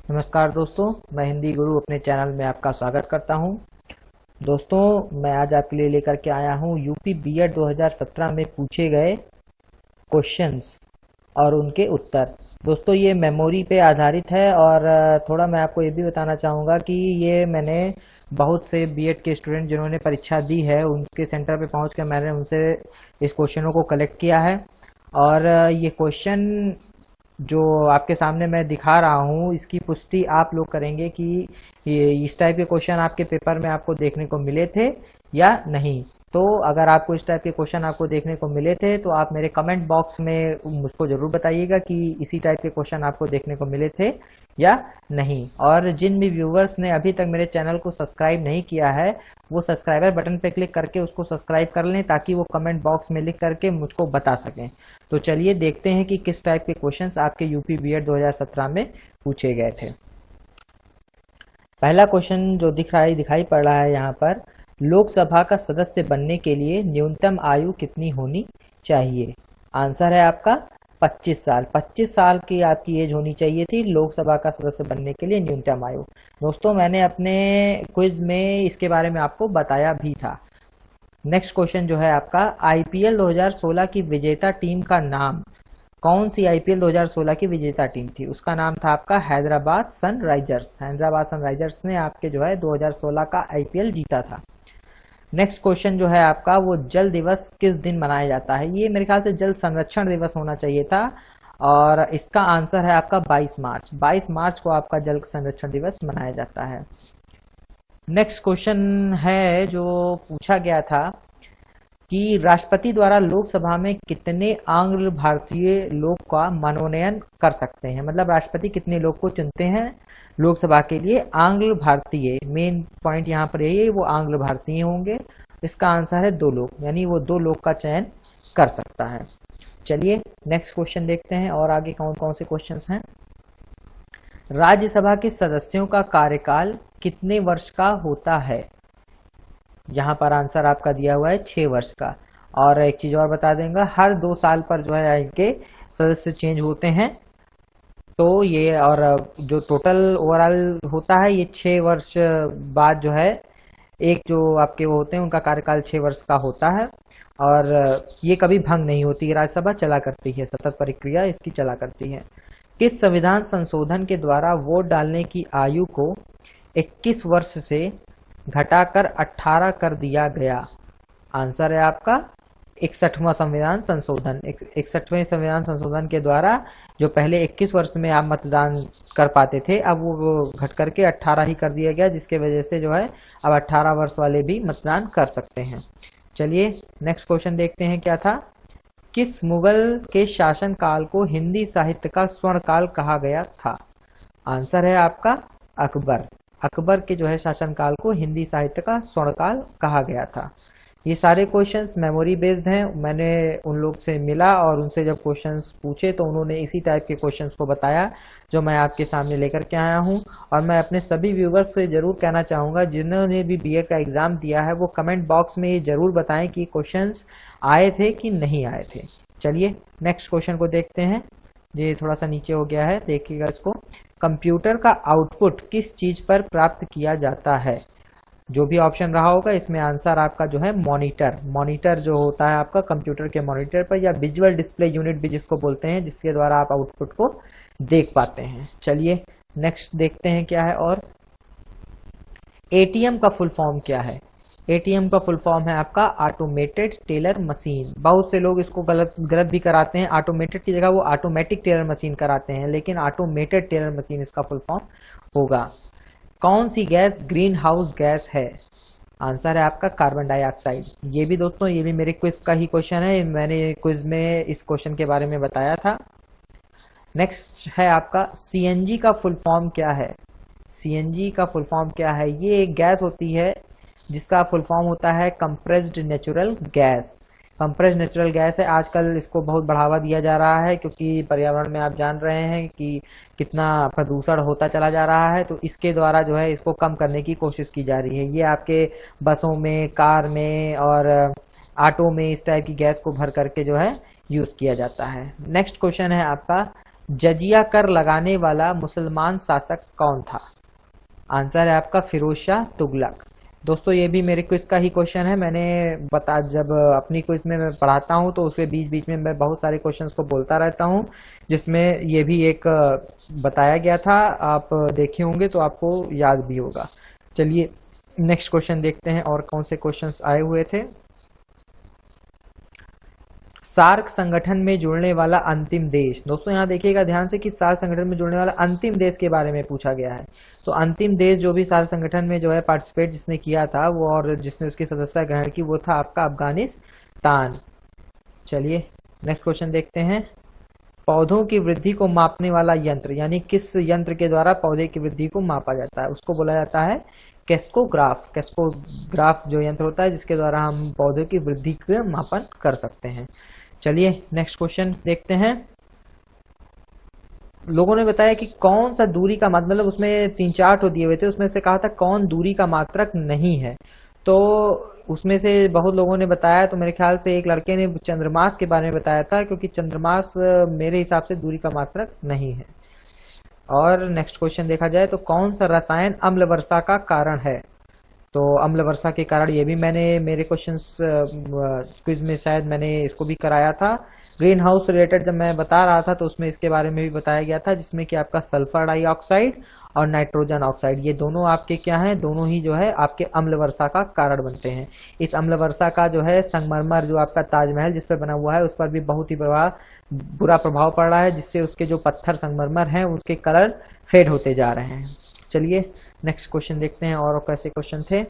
नमस्कार दोस्तों, मैं हिंदी गुरु अपने चैनल में आपका स्वागत करता हूं। दोस्तों, मैं आज आपके लिए लेकर के आया हूं यूपी बीएड 2017 में पूछे गए क्वेश्चंस और उनके उत्तर। दोस्तों, ये मेमोरी पे आधारित है और थोड़ा मैं आपको ये भी बताना चाहूँगा कि ये मैंने बहुत से बीएड के स्टूडेंट जिन्होंने परीक्षा दी है उनके सेंटर पे पहुँच कर मैंने उनसे इस क्वेश्चनों को कलेक्ट किया है। और ये क्वेश्चन जो आपके सामने मैं दिखा रहा हूँ इसकी पुष्टि आप लोग करेंगे कि ये इस टाइप के क्वेश्चन आपके पेपर में आपको देखने को मिले थे या नहीं। तो अगर आपको इस टाइप के क्वेश्चन आपको देखने को मिले थे तो आप मेरे कमेंट बॉक्स में मुझको जरूर बताइएगा कि इसी टाइप के क्वेश्चन आपको देखने को मिले थे या नहीं। और जिन भी व्यूवर्स ने अभी तक मेरे चैनल को सब्सक्राइब नहीं किया है वो सब्सक्राइबर बटन पे क्लिक करके उसको सब्सक्राइब कर लें ताकि वो कमेंट बॉक्स में लिख करके मुझको बता सकें। तो चलिए देखते हैं कि किस टाइप के क्वेश्चंस आपके यूपी बीएड 2017 में पूछे गए थे। पहला क्वेश्चन जो दिखाई पड़ रहा है यहाँ पर, लोकसभा का सदस्य बनने के लिए न्यूनतम आयु कितनी होनी चाहिए? आंसर है आपका 25 साल। 25 साल की आपकी एज होनी चाहिए थी लोकसभा का सदस्य बनने के लिए न्यूनतम आयु। दोस्तों, मैंने अपने क्विज में इसके बारे में आपको बताया भी था। नेक्स्ट क्वेश्चन जो है आपका, आईपीएल 2016 की विजेता टीम का नाम, कौन सी आईपीएल 2016 की विजेता टीम थी? उसका नाम था आपका हैदराबाद सनराइजर्स। हैदराबाद सनराइजर्स ने आपके जो है 2016 का आईपीएल जीता था। नेक्स्ट क्वेश्चन जो है आपका, वो जल दिवस किस दिन मनाया जाता है? ये मेरे ख्याल से जल संरक्षण दिवस होना चाहिए था और इसका आंसर है आपका 22 मार्च। 22 मार्च को आपका जल संरक्षण दिवस मनाया जाता है। नेक्स्ट क्वेश्चन है जो पूछा गया था कि राष्ट्रपति द्वारा लोकसभा में कितने आंग्ल भारतीय लोग का मनोनयन कर सकते हैं? मतलब राष्ट्रपति कितने लोग को चुनते हैं लोकसभा के लिए? आंग्ल भारतीय, मेन पॉइंट यहाँ पर यही है, वो आंग्ल भारतीय होंगे। इसका आंसर है 2 लोग, यानी वो 2 लोग का चयन कर सकता है। चलिए नेक्स्ट क्वेश्चन देखते हैं और आगे कौन कौन से क्वेश्चंस हैं। राज्यसभा के सदस्यों का कार्यकाल कितने वर्ष का होता है? यहाँ पर आंसर आपका दिया हुआ है 6 वर्ष का। और एक चीज और बता देंगे, हर 2 साल पर जो है इनके सदस्य चेंज होते हैं। तो ये और जो टोटल ओवरऑल होता है ये 6 वर्ष बाद जो है एक जो आपके वो होते हैं उनका कार्यकाल 6 वर्ष का होता है। और ये कभी भंग नहीं होती, राज्यसभा चला करती है, सतत प्रक्रिया इसकी चला करती है। किस संविधान संशोधन के द्वारा वोट डालने की आयु को 21 वर्ष से घटाकर 18 कर दिया गया? आंसर है आपका 61वां संविधान संशोधन। 61वें संविधान संशोधन के द्वारा जो पहले 21 वर्ष में आप मतदान कर पाते थे अब वो घट करके 18 ही कर दिया गया, जिसके वजह से जो है अब 18 वर्ष वाले भी मतदान कर सकते हैं। चलिए नेक्स्ट क्वेश्चन देखते हैं क्या था। किस मुगल के शासन काल को हिंदी साहित्य का स्वर्ण काल कहा गया था? आंसर है आपका अकबर। अकबर के जो है शासनकाल को हिंदी साहित्य का स्वर्ण काल कहा गया था। ये सारे क्वेश्चंस मेमोरी बेस्ड हैं। मैंने उन लोग से मिला और उनसे जब क्वेश्चंस पूछे तो उन्होंने इसी टाइप के क्वेश्चंस को बताया जो मैं आपके सामने लेकर के आया हूं। और मैं अपने सभी व्यूवर्स से जरूर कहना चाहूँगा जिन्होंने भी बीएड का एग्जाम दिया है वो कमेंट बॉक्स में ये जरूर बताएं कि क्वेश्चंस आए थे कि नहीं आए थे। चलिए नेक्स्ट क्वेश्चन को देखते हैं। ये थोड़ा सा नीचे हो गया है, देखिएगा इसको। कंप्यूटर का आउटपुट किस चीज पर प्राप्त किया जाता है? जो भी ऑप्शन रहा होगा इसमें आंसर आपका जो है मॉनिटर। मॉनिटर जो होता है आपका कंप्यूटर के मॉनिटर पर, या विजुअल डिस्प्ले यूनिट भी जिसको बोलते हैं, जिसके द्वारा आप आउटपुट को देख पाते हैं। चलिए नेक्स्ट देखते हैं क्या है। और एटीएम का फुल फॉर्म क्या है? एटीएम का फुल फॉर्म है आपका ऑटोमेटेड टेलर मशीन। बहुत से लोग इसको गलत भी कराते हैं, ऑटोमेटेड की जगह वो ऑटोमेटिक टेलर मशीन कराते हैं, लेकिन ऑटोमेटेड टेलर मशीन इसका फुल फॉर्म होगा। कौन सी गैस ग्रीन हाउस गैस है? आंसर है आपका कार्बन डाइऑक्साइड। ये भी दोस्तों ये भी मेरे क्विज का ही क्वेश्चन है, मैंने क्विज में इस क्वेश्चन के बारे में बताया था। नेक्स्ट है आपका सीएनजी का फुल फॉर्म क्या है? सीएनजी का फुल फॉर्म क्या है? ये एक गैस होती है जिसका फुल फॉर्म होता है compressed natural gas. Compressed natural gas है। आजकल इसको बहुत बढ़ावा दिया जा रहा है क्योंकि पर्यावरण में आप जान रहे हैं कि कितना प्रदूषण होता चला जा रहा है, तो इसके द्वारा जो है इसको कम करने की कोशिश की जा रही है। ये आपके बसों में, कार में और ऑटो में इस टाइप की गैस को भर करके जो है यूज किया जाता है। नेक्स्ट क्वेश्चन है आपका, जजिया कर लगाने वाला मुसलमान शासक कौन था? आंसर है आपका फिरोज शाह तुगलक। दोस्तों ये भी मेरे क्विज का ही क्वेश्चन है। मैंने जब अपनी क्विज में मैं पढ़ाता हूँ तो उसके बीच बीच में मैं बहुत सारे क्वेश्चंस को बोलता रहता हूँ, जिसमें ये भी एक बताया गया था। आप देखे होंगे तो आपको याद भी होगा। चलिए नेक्स्ट क्वेश्चन देखते हैं और कौन से क्वेश्चंस आए हुए थे। सार्क संगठन में जुड़ने वाला अंतिम देश। दोस्तों यहाँ देखिएगा ध्यान से कि सार्क संगठन में जुड़ने वाला अंतिम देश के बारे में पूछा गया है। तो अंतिम देश जो भी सार्क संगठन में जो है पार्टिसिपेट जिसने किया था वो और जिसने उसकी सदस्यता ग्रहण की वो था आपका अफगानिस्तान। चलिए नेक्स्ट क्वेश्चन देखते हैं। पौधों की वृद्धि को मापने वाला यंत्र, यानी किस यंत्र के द्वारा पौधे की वृद्धि को मापा जाता है, उसको बोला जाता है केस्कोग्राफ। केस्कोग्राफ जो यंत्र होता है जिसके द्वारा हम पौधों की वृद्धि का मापन कर सकते हैं। चलिए नेक्स्ट क्वेश्चन देखते हैं। लोगों ने बताया कि कौन सा दूरी का मतलब उसमें 3-4 दिए हुए थे, उसमें से कहा था कौन दूरी का मात्रक नहीं है। तो उसमें से बहुत लोगों ने बताया, तो मेरे ख्याल से एक लड़के ने चंद्रमास के बारे में बताया था, क्योंकि चंद्रमास मेरे हिसाब से दूरी का मात्रक नहीं है। और नेक्स्ट क्वेश्चन देखा जाए तो कौन सा रसायन अम्ल वर्षा का कारण है? तो अम्ल वर्षा के कारण ये भी मैंने मेरे क्वेश्चंस क्विज में शायद मैंने इसको भी कराया था। ग्रीन हाउस रिलेटेड जब मैं बता रहा था तो उसमें इसके बारे में भी बताया गया था, जिसमें कि आपका सल्फर डाइऑक्साइड और नाइट्रोजन ऑक्साइड ये दोनों आपके क्या हैं, दोनों ही जो है आपके अम्ल वर्षा का कारण बनते हैं। इस अम्ल वर्षा का जो है संगमरमर जो आपका ताजमहल जिस पर बना हुआ है उस पर भी बहुत ही बुरा प्रभाव पड़ रहा है, जिससे उसके जो पत्थर संगमरमर हैं उसके कलर फेड होते जा रहे हैं। चलिए नेक्स्ट क्वेश्चन देखते हैं और कैसे क्वेश्चन थे।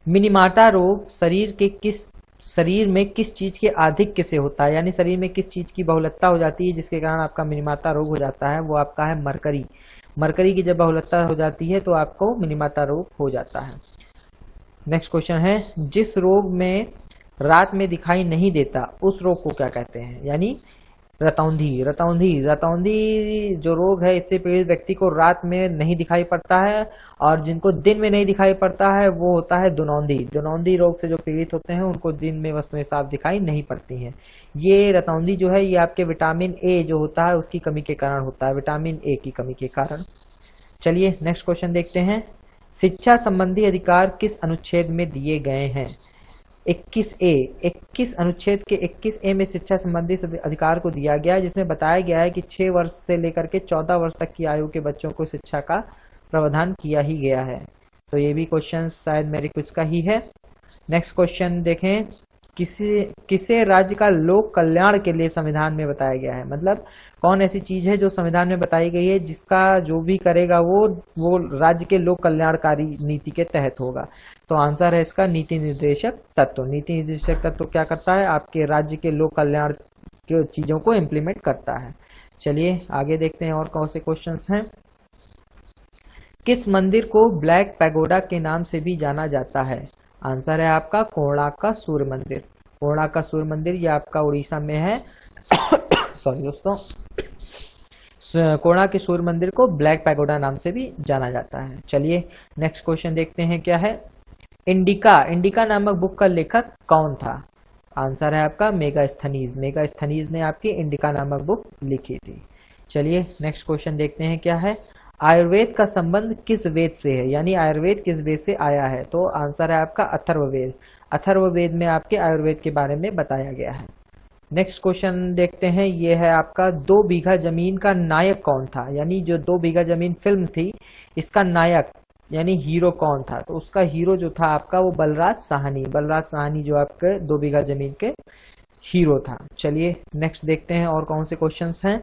मिनीमाटा रोग शरीर में किस चीज के आधिक्य से होता है, यानी शरीर में किस चीज की बहुलतता हो जाती है जिसके कारण आपका मिनीमाटा रोग हो जाता है? वो आपका है मरकरी। मरकरी की जब बहुलतता हो जाती है तो आपको मिनीमाटा रोग हो जाता है। नेक्स्ट क्वेश्चन है, जिस रोग में रात में दिखाई नहीं देता उस रोग को क्या कहते हैं? यानी रतौंधी जो रोग है इससे पीड़ित व्यक्ति को रात में नहीं दिखाई पड़ता है, और जिनको दिन में नहीं दिखाई पड़ता है वो होता है दुनौंदी रोग से जो पीड़ित होते हैं उनको दिन में वस्तुएं साफ दिखाई नहीं पड़ती हैं। ये रतौंधी जो है ये आपके विटामिन ए जो होता है उसकी कमी के कारण होता है, विटामिन ए की कमी के कारण। चलिए नेक्स्ट क्वेश्चन देखते हैं। शिक्षा संबंधी अधिकार किस अनुच्छेद में दिए गए हैं? 21 अनुच्छेद के 21A में शिक्षा संबंधी अधिकार को दिया गया है, जिसमें बताया गया है कि 6 वर्ष से लेकर के 14 वर्ष तक की आयु के बच्चों को शिक्षा का प्रावधान किया ही गया है। तो ये भी क्वेश्चन शायद मेरे कुछ का ही है। नेक्स्ट क्वेश्चन देखें। किसे राज्य का लोक कल्याण के लिए संविधान में बताया गया है? मतलब कौन ऐसी चीज है जो संविधान में बताई गई है जिसका जो भी करेगा वो राज्य के लोक कल्याणकारी नीति के तहत होगा? तो आंसर है इसका नीति निर्देशक तत्व। नीति निर्देशक तत्व क्या करता है? आपके राज्य के लोक कल्याण की चीजों को इम्प्लीमेंट करता है। चलिए आगे देखते हैं और कौन से क्वेश्चंस हैं। किस मंदिर को ब्लैक पैगोडा के नाम से भी जाना जाता है? आंसर है आपका कोणार्क का सूर्य मंदिर। कोणार्क का सूर्य मंदिर ये आपका उड़ीसा में है। सॉरी दोस्तों, कोणार्क के सूर्य मंदिर को ब्लैक पैगोडा नाम से भी जाना जाता है। चलिए नेक्स्ट क्वेश्चन देखते हैं क्या है। इंडिका नामक बुक का लेखक कौन था? आंसर है आपका मेगास्थनीज ने आपकी इंडिका नामक बुक लिखी थी। चलिए नेक्स्ट क्वेश्चन देखते हैं क्या है। आयुर्वेद का संबंध किस वेद से है, यानी आयुर्वेद किस वेद से आया है? तो आंसर है आपका अथर्ववेद। अथर्ववेद में आपके आयुर्वेद के बारे में बताया गया है। नेक्स्ट क्वेश्चन देखते हैं। ये है आपका 2 बीघा जमीन का नायक कौन था, यानी जो 2 बीघा जमीन फिल्म थी इसका नायक यानी हीरो कौन था? तो उसका हीरो जो था आपका वो बलराज साहनी जो आपके 2 बीघा जमीन के हीरो था। चलिए नेक्स्ट देखते हैं और कौन से क्वेश्चंस हैं।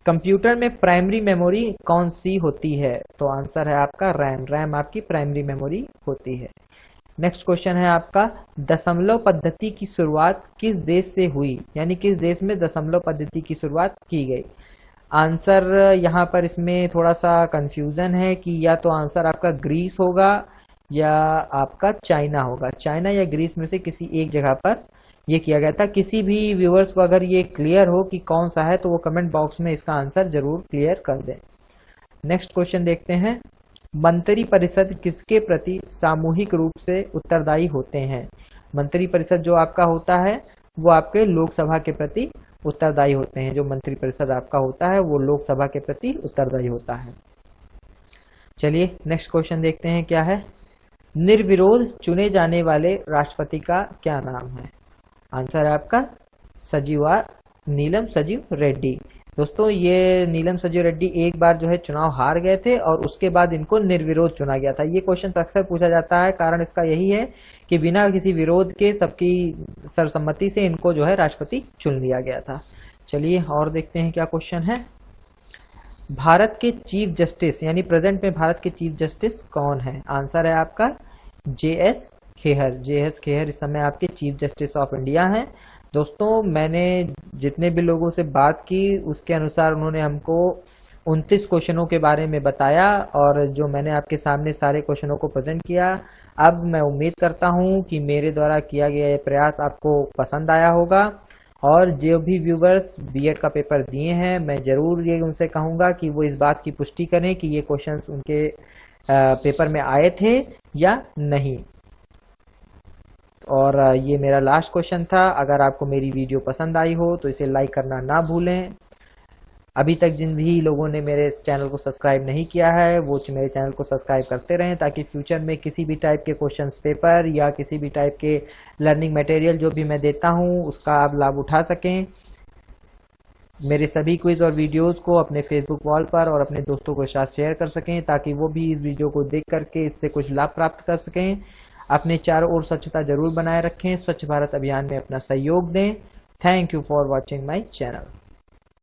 कंप्यूटर में प्राइमरी मेमोरी कौन सी होती है? तो आंसर है आपका रैम आपकी प्राइमरी मेमोरी होती है। नेक्स्ट क्वेश्चन है आपका दशमलव पद्धति की शुरुआत किस देश से हुई, यानी किस देश में दशमलव पद्धति की शुरुआत की गई? आंसर यहाँ पर इसमें थोड़ा सा कंफ्यूजन है कि या तो आंसर आपका ग्रीस होगा या आपका चाइना होगा। चाइना या ग्रीस में से किसी एक जगह पर ये किया गया था। किसी भी व्यूअर्स को अगर ये क्लियर हो कि कौन सा है तो वो कमेंट बॉक्स में इसका आंसर जरूर क्लियर कर दें। नेक्स्ट क्वेश्चन देखते हैं। मंत्री परिषद किसके प्रति सामूहिक रूप से उत्तरदायी होते हैं? मंत्री परिषद जो आपका होता है वो आपके लोकसभा के प्रति उत्तरदायी होते हैं। जो मंत्रिपरिषद आपका होता है वो लोकसभा के प्रति उत्तरदायी होता है। चलिए नेक्स्ट क्वेश्चन देखते हैं क्या है। निर्विरोध चुने जाने वाले राष्ट्रपति का क्या नाम है? आंसर है आपका नीलम संजीव रेड्डी। दोस्तों ये नीलम संजीव रेड्डी एक बार जो है चुनाव हार गए थे और उसके बाद इनको निर्विरोध चुना गया था। ये क्वेश्चन अक्सर पूछा जाता है, कारण इसका यही है कि बिना किसी विरोध के सबकी सर्वसम्मति से इनको जो है राष्ट्रपति चुन लिया गया था। चलिए और देखते हैं क्या क्वेश्चन है। भारत के चीफ जस्टिस यानी प्रेजेंट में भारत के चीफ जस्टिस कौन है? आंसर है आपका JS खेहर। JS खेहर इस समय आपके चीफ जस्टिस ऑफ इंडिया हैं। दोस्तों मैंने जितने भी लोगों से बात की उसके अनुसार उन्होंने हमको 29 क्वेश्चनों के बारे में बताया और जो मैंने आपके सामने सारे क्वेश्चनों को प्रेजेंट किया। अब मैं उम्मीद करता हूं कि मेरे द्वारा किया गया ये प्रयास आपको पसंद आया होगा और जो भी व्यूवर्स बीएड का पेपर दिए हैं मैं जरूर ये उनसे कहूंगा कि वो इस बात की पुष्टि करें कि ये क्वेश्चंस उनके पेपर में आए थे या नहीं। और ये मेरा लास्ट क्वेश्चन था। अगर आपको मेरी वीडियो पसंद आई हो तो इसे लाइक करना ना भूलें। अभी तक जिन भी लोगों ने मेरे चैनल को सब्सक्राइब नहीं किया है वो मेरे चैनल को सब्सक्राइब करते रहें ताकि फ्यूचर में किसी भी टाइप के क्वेश्चंस पेपर या किसी भी टाइप के लर्निंग मटेरियल जो भी मैं देता हूं उसका आप लाभ उठा सकें। मेरे सभी क्विज और वीडियोस को अपने फेसबुक वॉल पर और अपने दोस्तों के साथ शेयर कर सकें ताकि वो भी इस वीडियो को देख करके इससे कुछ लाभ प्राप्त कर सकें। अपने चारों ओर स्वच्छता जरूर बनाए रखें। स्वच्छ भारत अभियान में अपना सहयोग दें। Thank you for watching my channel.